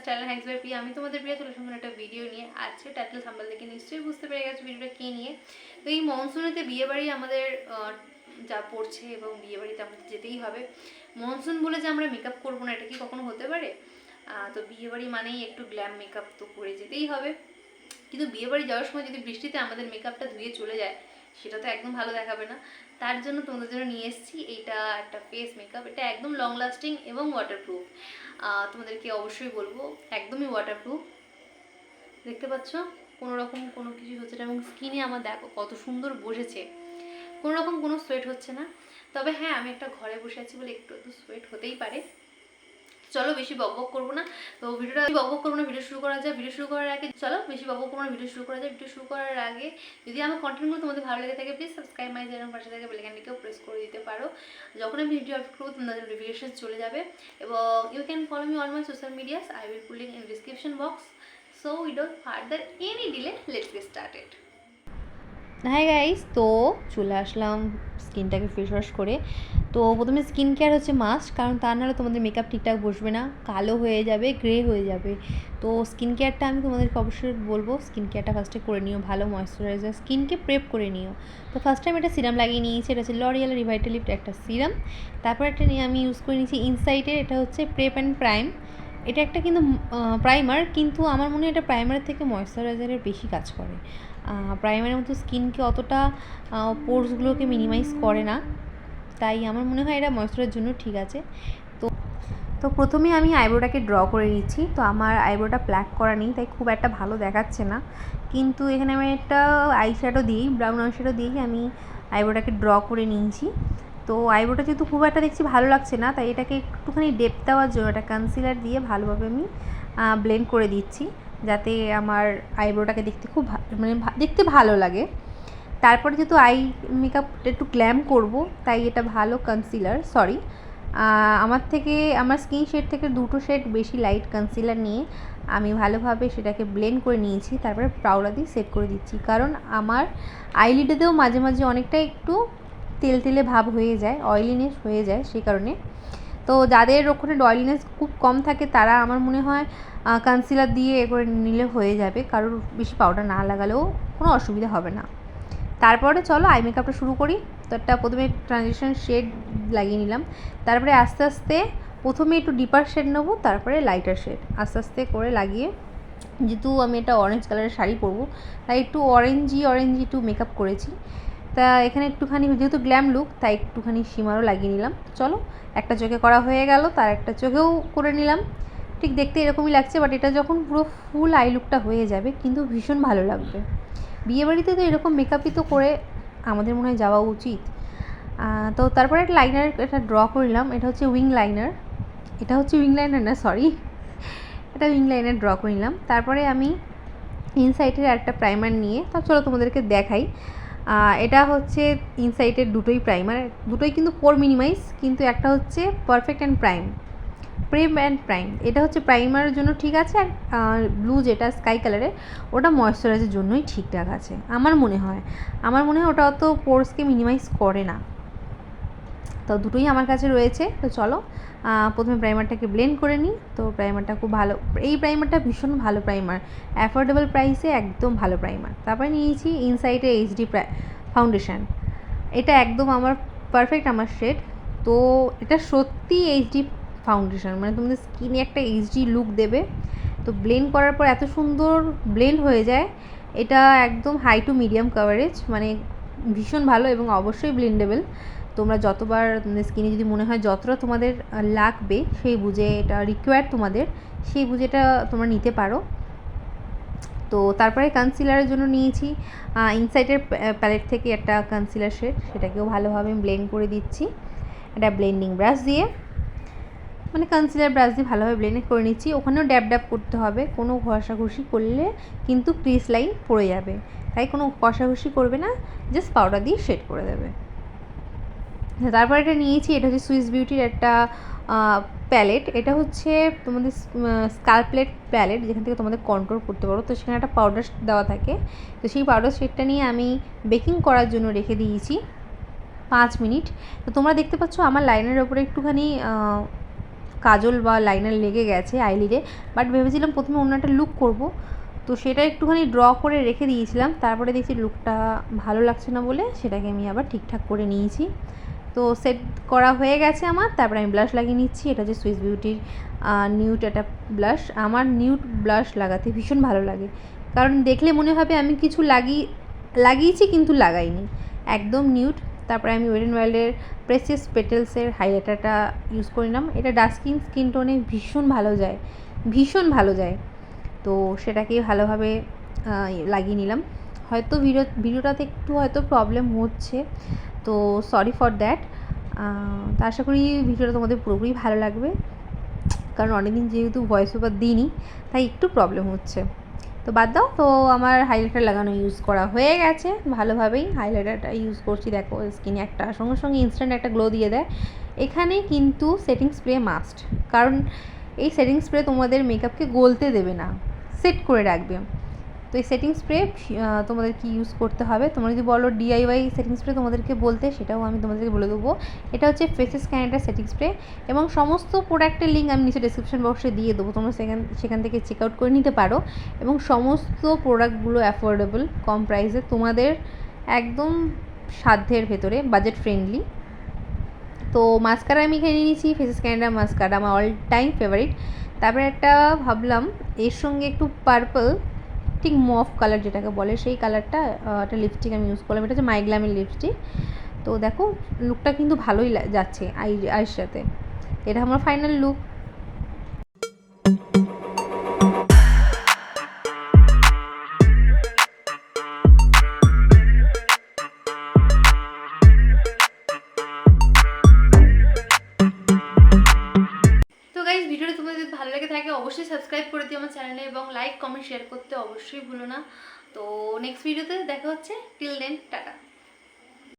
Channel hacks by প্রিয়া। আমি তোমাদের প্রিয়া চলে আসলাম একটা ভিডিও নিয়ে। আজকে টাইটেল থাম্বনেল দেখে নিশ্চয়ই বুঝতে পেরে গেছো ভিডিওটা কী নিয়ে। তো এই মনসুনেতে বিয়েবাড়ি আমাদের যা পড়ছে এবং বিয়েবাড়িতে আমাদের যেতেই হবে। মনসুন বলে যে আমরা মেকআপ করবো না, এটা কি কখনো হতে পারে? তো বিয়েবাড়ি মানেই একটু গ্ল্যাম মেকআপ তো করে যেতেই হবে। কিন্তু বিয়েবাড়ি যাওয়ার সময় যদি বৃষ্টিতে আমাদের মেকআপটা ধুয়ে চলে যায়, সেটা তো একদম ভালো দেখাবে না। তার জন্য তোমাদের জন্য নিয়ে এসেছি এইটা একটা ফেস মেকআপ। এটা একদম লং লাস্টিং এবং ওয়াটারপ্রুফ। তোমাদেরকে অবশ্যই বলবো একদমই ওয়াটারপ্রুফ। দেখতে পাচ্ছ কোনো রকম কোনো কিছু হচ্ছে না, এবং স্কিনে আমার দেখো কত সুন্দর বসেছে, কোনো রকম কোনো সোয়েট হচ্ছে না। তবে হ্যাঁ, আমি একটা ঘরে বসে আছি বলে একটু সোয়েট হতেই পারে। চলো বেশি বকবক করবো না, তো ভিডিওটা বকবক করবো না, ভিডিও শুরু করা যায়। ভিডিও শুরু করার আগে চলো বেশি বকবক করবো না, ভিডিও শুরু করা যায়। ভিডিও শুরু করার আগে যদি আমার কন্টেন্টগুলো তোমাদের ভালো লেগে থাকে, প্লিজ সাবস্ক্রাইব মাই চ্যানেল, পাশে থাকে বেলআইকনটিকেও প্রেস করে দিতে পারো। যখন আমি ভিডিও আপলোড করবো তোমাদের নোটিফিকেশন চলে যাবে। এবং you can follow me on my social medias, I will put link in description box. So without further any delay, let's get started. Hi guys, তো চলে আসলাম স্কিনটাকে ফেস ওয়াশ করে। তো প্রথমে স্কিন কেয়ার হচ্ছে মাস্ট, কারণ তা নাহলে তোমাদের মেকআপ ঠিকঠাক বসবে না, কালো হয়ে যাবে, গ্রে হয়ে যাবে। তো স্কিন কেয়ারটা আমি তোমাদেরকে অবশ্যই বলবো, স্কিন কেয়ারটা ফার্স্টে করে নিও, ভালো ময়েশ্চারাইজার স্কিনকে প্রেপ করে নিও। তো ফার্স্ট টাইম একটা সিরাম লাগিয়ে নিয়েছি, এটা হচ্ছে লরিয়াল রিভাইটালিফ্ট একটা সিরাম। তারপর একটা নিয়ে আমি ইউজ করে নিয়েছি ইনসাইটের, এটা হচ্ছে প্রেপ অ্যান্ড প্রাইম। এটা একটা কিন্তু প্রাইমার, কিন্তু আমার মনে হয় এটা প্রাইমারের থেকে ময়েশ্চারাইজারের বেশি কাজ করে। প্রাইমারের মতো স্কিনকে অতটা পোর্সগুলোকে মিনিমাইজ করে না, তাই আমার মনে হয় এটা ময়েশ্চারের জন্য ঠিক আছে। তো তো প্রথমে আমি আইব্রোটাকে ড্র করে নিচ্ছি। তো আমার আইব্রোটা প্ল্যাক করা নেই, তাই খুব একটা ভালো দেখাচ্ছে না, কিন্তু এখানে আমি একটা আইশ্যাডো দিয়েই, ব্রাউন আইশ্যাডো দিয়েই আমি আইব্রোটাকে ড্র করে নিয়েছি। তো আইব্রোটা যেহেতু খুব একটা দেখছি ভালো লাগছে না, তাই এটাকে একটুখানি ডেপথ দেওয়ার জন্য একটা কনসিলার দিয়ে ভালোভাবে আমি ব্লেন্ড করে দিচ্ছি, যাতে আমার আইব্রোটাকে দেখতে খুব মানে দেখতে ভালো লাগে। তারপরে যেহেতু আই মেকআপটা একটু গ্ল্যাম করব, তাই এটা ভালো কনসিলার, সরি আমার থেকে, আমার স্কিন শেড থেকে 2টো শেড বেশি লাইট কনসিলার নিয়ে আমি ভালোভাবে সেটাকে ব্লেন্ড করে নিয়েছি। তারপরে পাউডার দিয়ে সেট করে দিচ্ছি, কারণ আমার আইলিডেতেও মাঝে মাঝে অনেকটা একটু তেল তেলে ভাব হয়ে যায়, অয়েলিনেস হয়ে যায়, সেই কারণে। তো যাদের ওখানে অয়েলিনেস খুব কম থাকে, তারা আমার মনে হয় কনসিলার দিয়ে এ করে নিলে হয়ে যাবে, কারোর বেশি পাউডার না লাগালেও কোনো অসুবিধা হবে না। তারপরে চলো আই মেকআপটা শুরু করি। তো একটা প্রথমে ট্রানজিশন শেড লাগিয়ে নিলাম, তারপরে আস্তে আস্তে প্রথমে একটু ডিপার শেড নেবো, তারপরে লাইটার শেড আস্তে আস্তে করে লাগিয়ে, যেহেতু আমি একটা অরেঞ্জ কালারের শাড়ি পরবো, তাই একটু অরেঞ্জি একটু মেকআপ করেছি। তা এখানে একটুখানি যেহেতু গ্ল্যাম লুক, তাই একটুখানি শিমারও লাগিয়ে নিলাম। চলো একটা চোখে করা হয়ে গেল, তার একটা চোখেও করে নিলাম। ঠিক দেখতে এরকমই লাগছে, বাট এটা যখন পুরো ফুল আই লুকটা হয়ে যাবে কিন্তু ভীষণ ভালো লাগবে। বিয়েবাড়িতে তো এরকম মেকআপই তো করে আমাদের মনে হয় যাওয়া উচিত। তো তারপরে একটা লাইনার এটা ড্র করলাম, এটা হচ্ছে উইং লাইনার, না সরি, এটা উইং লাইনার ড্র করে নিলাম। তারপরে আমি ইনসাইটের একটা প্রাইমার নিয়ে, তা চলো তোমাদেরকে দেখাই। এটা হচ্ছে ইনসাইটের দুটোই প্রাইমার, দুটোই কিন্তু পোর মিনিমাইজ, কিন্তু একটা হচ্ছে perfect and prep and prime. এটা হচ্ছে প্রাইমারের জন্য ঠিক আছে, আর ব্লু যেটা স্কাই কালারের, ওটা ময়েশ্চারাইজের জন্যই ঠিকঠাক আছে আমার মনে হয়। ওটা অত পোর্সকে মিনিমাইজ করে না। তো দুটোই আমার কাছে রয়েছে। তো চলো প্রথমে প্রাইমারটাকে ব্লেন্ড করে নিই। তো প্রাইমারটা খুব ভালো, এই প্রাইমারটা ভীষণ ভালো প্রাইমার, অ্যাফোর্ডেবল প্রাইসে একদম ভালো প্রাইমার। তারপরে নিয়েছি ইনসাইটের এইচডি ফাউন্ডেশন, এটা একদম আমার পারফেক্ট আমার শেড। তো এটা সত্যি এইচডি ফাউন্ডেশন, মানে তোমাদের স্কিনে একটা এইচডি লুক দেবে। তো ব্লেন্ড করার পর এত সুন্দর ব্লেন্ড হয়ে যায়, এটা একদম হাই টু মিডিয়াম কভারেজ, মানে ভীষণ ভালো এবং অবশ্যই ব্লেন্ডেবল। তোমরা যতবার স্কিনে যদি মনে হয় যতটা তোমাদের লাগবে, সেই বুঝে এটা রিকোয়ার্ড তোমাদের, সেই বুঝে এটা তোমরা নিতে পারো। তো তারপরে কনসিলারের জন্য নিয়েছি ইনসাইটের প্যালেট থেকে একটা কনসিলার শেড, সেটাকেও ভালোভাবে ব্লেন্ড করে দিচ্ছি একটা ব্লেন্ডিং ব্রাশ দিয়ে, মানে কনসিলার ব্রাশ দিয়ে ভালোভাবে ব্লেন্ড করে নিচ্ছি। ওখানেও ড্যাব ড্যাব করতে হবে, কোনো ঘষাঘষি করলে কিন্তু ক্রিজ লাইন পড়ে যাবে, তাই কোনো ঘষাঘষি করবে না, জাস্ট পাউডার দিয়ে শেড করে দেবে। তারপর এটা নিয়েছি, এটা হচ্ছে সুইস বিউটির একটা প্যালেট, এটা হচ্ছে তোমাদের স্কাল্পলেট প্যালেট, যেখান থেকে তোমাদের কন্ট্রোল করতে পারো। তো সেখানে একটা পাউডার দেওয়া থাকে, তো সেই পাউডার শেডটা নিয়ে আমি বেকিং করার জন্য রেখে দিয়েছি 5 মিনিট। তো তোমরা দেখতে পাচ্ছ আমার লাইনের ওপরে একটুখানি কাজল বা লাইনার লেগে গেছে আইলিডে, বাট ভেবেছিলাম প্রথমে অন্য একটা লুক করব, তো সেটা একটুখানি ড্র করে রেখে দিয়েছিলাম। তারপরে দেখছি লুকটা ভালো লাগছে না বলে সেটাকে আমি আবার ঠিকঠাক করে নিয়েছি। তো সেট করা হয়ে গেছে আমার। তারপরে আমি ব্লাশ লাগিয়ে নিচ্ছি। এটা হচ্ছে সুইস বিউটির নিউড একটা ব্লাশ। আমার নিউড ব্লাশ লাগাতে ভীষণ ভালো লাগে, কারণ দেখলে মনে হবে আমি কিছু লাগিয়েছি কিন্তু লাগাইনি, একদম নিউড। তারপরে আমি ওয়েট এন্ড ওয়াইল্ডের প্রেসিয়াস পেটেলসের হাইলাইটারটা ইউজ করে নিলাম। এটা ডাস্কিন স্কিন টোনে ভীষণ ভালো যায়, ভীষণ ভালো যায়। তো সেটাকে ভালোভাবে লাগিয়ে নিলাম। হয়তো ভিডিওটাতে একটু হয়তো প্রবলেম হচ্ছে, তো সরি ফর দ্যাট। তো আশা করি ভিডিওটা তোমাদের পুরোপুরি ভালো লাগবে, কারণ অনেকদিন যেহেতু ভয়েস ওভার দিইনি তাই একটু প্রবলেম হচ্ছে। তো বাদ দাও। তো আমার হাইলাইটার লাগানো ইউজ করা হয়ে গেছে ভালোভাবেই। হাইলাইটারটা ইউজ করছি, দেখো স্কিনে একটা সঙ্গে সঙ্গে ইনস্ট্যান্ট একটা গ্লো দিয়ে দেয়। এখানে কিন্তু সেটিং স্প্রে মাস্ট, কারণ এই সেটিং স্প্রে তোমাদের মেকআপকে গলতে দেবে না, সেট করে রাখবে। তো এই সেটিং স্প্রে তোমাদেরকে ইউজ করতে হবে। তোমরা যদি বলো ডিআইওয়াই সেটিং স্প্রে তোমাদেরকে বলতে, সেটাও আমি তোমাদেরকে বলে দেবো। এটা হচ্ছে ফেসেস ক্যানেডার সেটিং স্প্রে, এবং সমস্ত প্রোডাক্টের লিঙ্ক আমি নিচে ডিসক্রিপশন বক্সে দিয়ে দেবো, তোমরা সেখান থেকে চেক আউট করে নিতে পারো। এবং সমস্ত প্রোডাক্টগুলো অ্যাফোর্ডেবল, কম প্রাইসে, তোমাদের একদম সাধ্যের ভেতরে, বাজেট ফ্রেন্ডলি। তো মাস্কারা আমি এখানে নিয়েছি, ফেসেস ক্যানেডার মাস্কারা আমার অল টাইম ফেভারিট। তারপরে একটা ভাবলাম এর সঙ্গে একটু পার্পল, ঠিক মফ কালার যেটাকে বলে, সেই কালারটা একটা লিপস্টিক আমি ইউজ করলাম। এটা হচ্ছে মাইগ্ল্যামের লিপস্টিক। তো দেখো লুকটা কিন্তু ভালোই যাচ্ছে আইয়ের সাথে। এটা আমার ফাইনাল লুক। ভিডিওটা তোমাদের যদি ভালো লাগে থাকে অবশ্যই সাবস্ক্রাইব করে দিও আমার চ্যানেলে, এবং লাইক কমেন্ট শেয়ার করতে অবশ্যই ভুলো না। তো নেক্সট ভিডিওতে দেখা হচ্ছে। Till then tata.